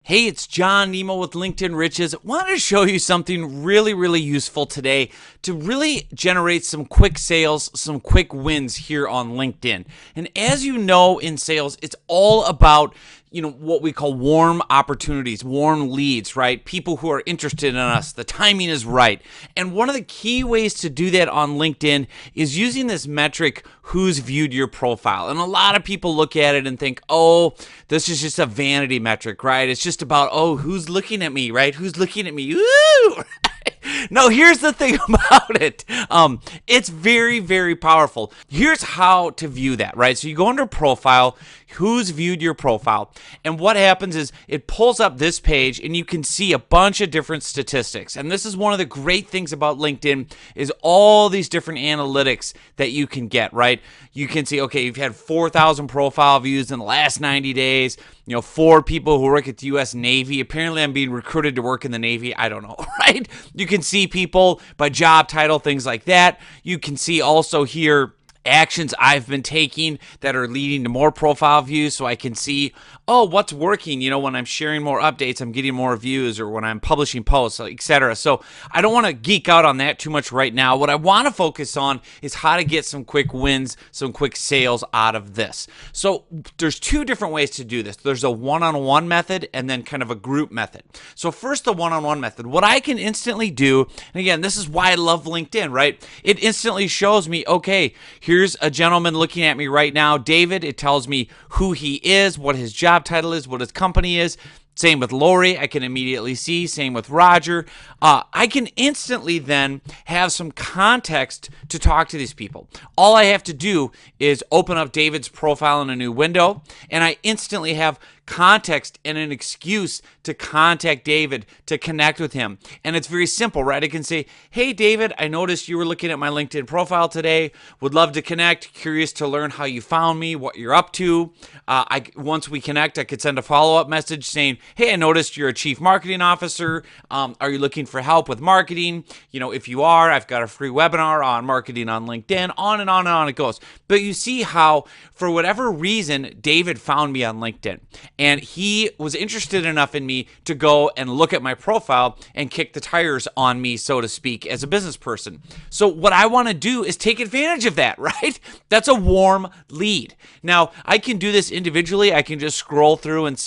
Hey, it's John Nemo with LinkedIn Riches. Wanted to show you something really useful today to really generate some quick sales, some quick wins here on LinkedIn. And as you know, in sales, it's all about what we call warm opportunities, warm leads, right? People who are interested in us. The timing is right. And one of the key ways to do that on LinkedIn is using this metric, who's viewed your profile. And a lot of people look at it and think, oh, this is just a vanity metric, right? It's just about, oh, who's looking at me, right? Who's looking at me? Woo! No, here's the thing about it. It's very powerful. Here's how to view that, right? So you go under profile, who's viewed your profile, and what happens is it pulls up this page and you can see a bunch of different statistics. And this is one of the great things about LinkedIn is all these different analytics that you can get, right? You can see, okay, you've had 4,000 profile views in the last 90 days, 4 people who work at the U.S. Navy. Apparently I'm being recruited to work in the Navy. I don't know, right? You can see people by job title, things like that. You can see also here actions I've been taking that are leading to more profile views, so I can see, oh, what's working. When I'm sharing more updates, I'm getting more views, or when I'm publishing posts, etc. So I don't want to geek out on that too much right now. What I want to focus on is how to get some quick wins, some quick sales out of this. So there's 2 different ways to do this. There's a one-on-one method and then kind of a group method. So first, the one-on-one method. What I can instantly do, and again, this is why I love LinkedIn, right? It instantly shows me, okay, here's a gentleman looking at me right now, David. It tells me who he is, what his job title is, what his company is. Same with Lori, I can immediately see. Same with Roger. I can instantly then have some context to talk to these people. All I have to do is open up David's profile in a new window, and I instantly have context and an excuse to contact David, to connect with him. And it's very simple, right? I can say, hey, David, I noticed you were looking at my LinkedIn profile today. Would love to connect. Curious to learn how you found me, what you're up to. Once we connect, I could send a follow-up message saying, hey, I noticed you're a chief marketing officer. Are you looking for help with marketing? If you are, I've got a free webinar on marketing on LinkedIn, on and on it goes. But you see how, for whatever reason, David found me on LinkedIn. And he was interested enough in me to go and look at my profile and kick the tires on me, so to speak, as a business person. So what I want to do is take advantage of that, right? That's a warm lead. Now, I can do this individually. I can just scroll through and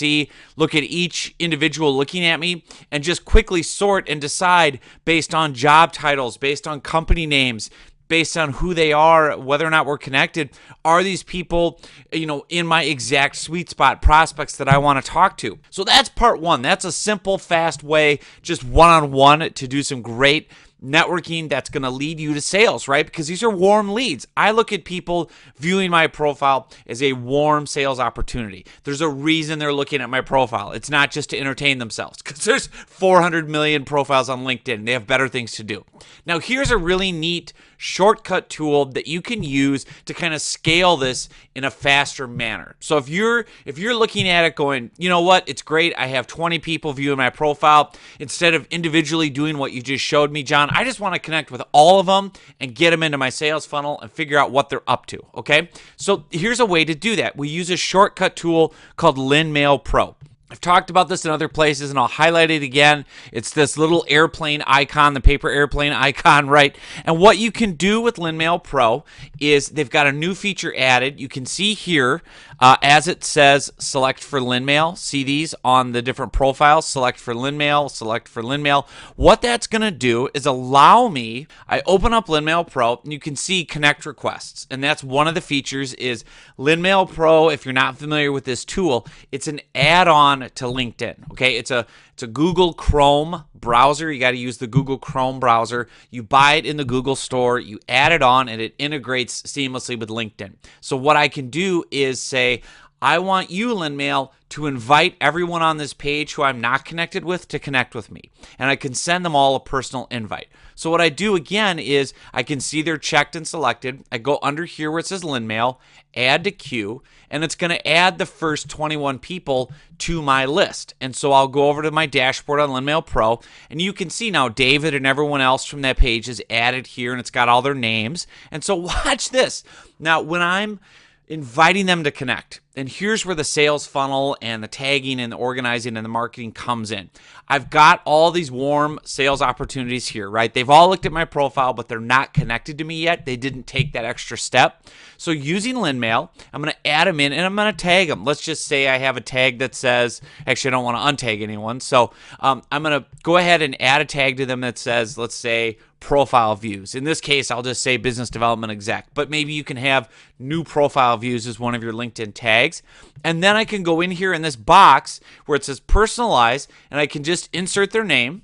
look at each individual looking at me and just quickly sort and decide based on job titles, based on company names, based on who they are, whether or not we're connected. Are these people, in my exact sweet spot, prospects that I want to talk to? So that's part 1. That's a simple, fast way, just one-on-one, to do some great networking that's going to lead you to sales, right? Because these are warm leads. I look at people viewing my profile as a warm sales opportunity. There's a reason they're looking at my profile. It's not just to entertain themselves, because there's 400 million profiles on LinkedIn. They have better things to do. Now, here's a really neat shortcut tool that you can use to kind of scale this in a faster manner. So if you're looking at it going, you know what, it's great, I have 20 people viewing my profile, instead of individually doing what you just showed me, John, I just want to connect with all of them and get them into my sales funnel and figure out what they're up to, okay? So here's a way to do that. We use a shortcut tool called LinMail Pro. I've talked about this in other places, and I'll highlight it again. It's this little airplane icon, the paper airplane icon, right? And what you can do with LinMail Pro is they've got a new feature added. You can see here, as it says, select for LinMail. See these on the different profiles, select for LinMail, select for LinMail. What that's going to do is allow me, I open up LinMail Pro, and you can see connect requests. And that's one of the features is LinMail Pro. If you're not familiar with this tool, it's an add-on to LinkedIn. Okay, it's a Google Chrome browser. You got to use the Google Chrome browser. You buy it in the Google store, you add it on, and it integrates seamlessly with LinkedIn. So what I can do is say, I want you, LinMail, to invite everyone on this page who I'm not connected with to connect with me. And I can send them all a personal invite. So what I do again is I can see they're checked and selected. I go under here where it says LinMail, add to queue, and it's going to add the first 21 people to my list. And so I'll go over to my dashboard on LinMail Pro, and you can see now David and everyone else from that page is added here, and it's got all their names. And so watch this. Now, when I'm inviting them to connect, And here's where the sales funnel and the tagging and the organizing and the marketing comes in. I've got all these warm sales opportunities here, right? They've all looked at my profile, but they're not connected to me yet. They didn't take that extra step. So using LinMail, I'm going to add them in and I'm going to tag them. Let's just say I have a tag that says, actually, I don't want to untag anyone. So I'm going to go ahead and add a tag to them that says, let's say, profile views. In this case, I'll just say business development exec, but maybe you can have new profile views as one of your LinkedIn tags. And then I can go in here in this box where it says personalize, and I can just insert their name,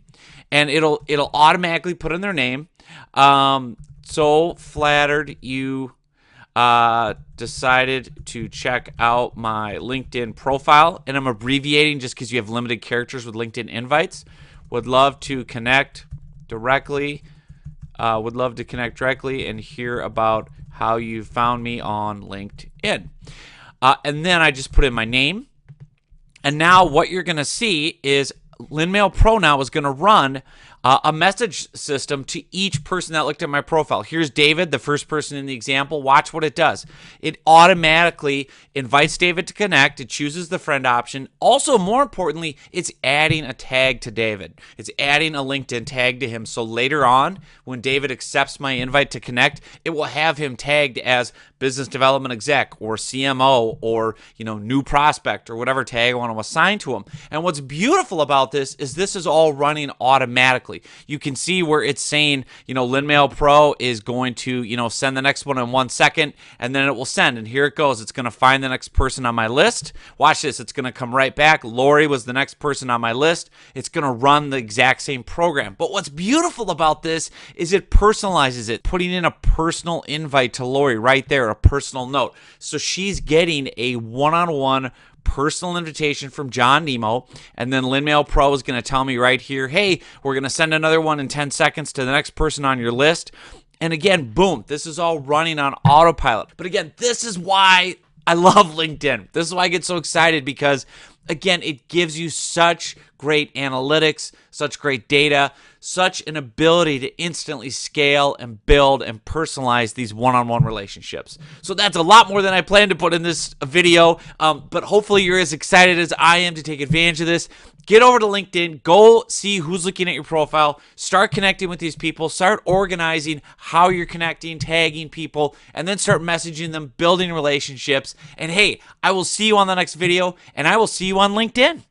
and it'll automatically put in their name. So flattered you decided to check out my LinkedIn profile, and I'm abbreviating just because you have limited characters with LinkedIn invites. Would love to connect directly. And hear about how you found me on LinkedIn. And then I just put in my name. And now what you're going to see is LinMail Pro now is going to run a message system to each person that looked at my profile. Here's David, the first person in the example. Watch what it does. It automatically invites David to connect. It chooses the friend option. Also, more importantly, it's adding a tag to David. It's adding a LinkedIn tag to him. So later on, when David accepts my invite to connect, it will have him tagged as business development exec or CMO or new prospect or whatever tag I want to assign to him. And what's beautiful about this is all running automatically. You can see where it's saying, LinMail Pro is going to, send the next one in 1 second, and then it will send. And here it goes. It's going to find the next person on my list. Watch this. It's going to come right back. Lori was the next person on my list. It's going to run the exact same program. But what's beautiful about this is it personalizes it, putting in a personal invite to Lori right there, a personal note. So she's getting a one-on-one personal invitation from John Nemo, and then LinMail Pro is going to tell me right here, hey, we're going to send another one in 10 seconds to the next person on your list. And again, boom, this is all running on autopilot. But again, this is why I love LinkedIn. This is why I get so excited, because again, it gives you such great analytics, such great data, such an ability to instantly scale and build and personalize these one-on-one relationships. So that's a lot more than I planned to put in this video, but hopefully you're as excited as I am to take advantage of this. Get over to LinkedIn, go see who's looking at your profile, start connecting with these people, start organizing how you're connecting, tagging people, and then start messaging them, building relationships. And hey, I will see you on the next video, and I will see you on LinkedIn.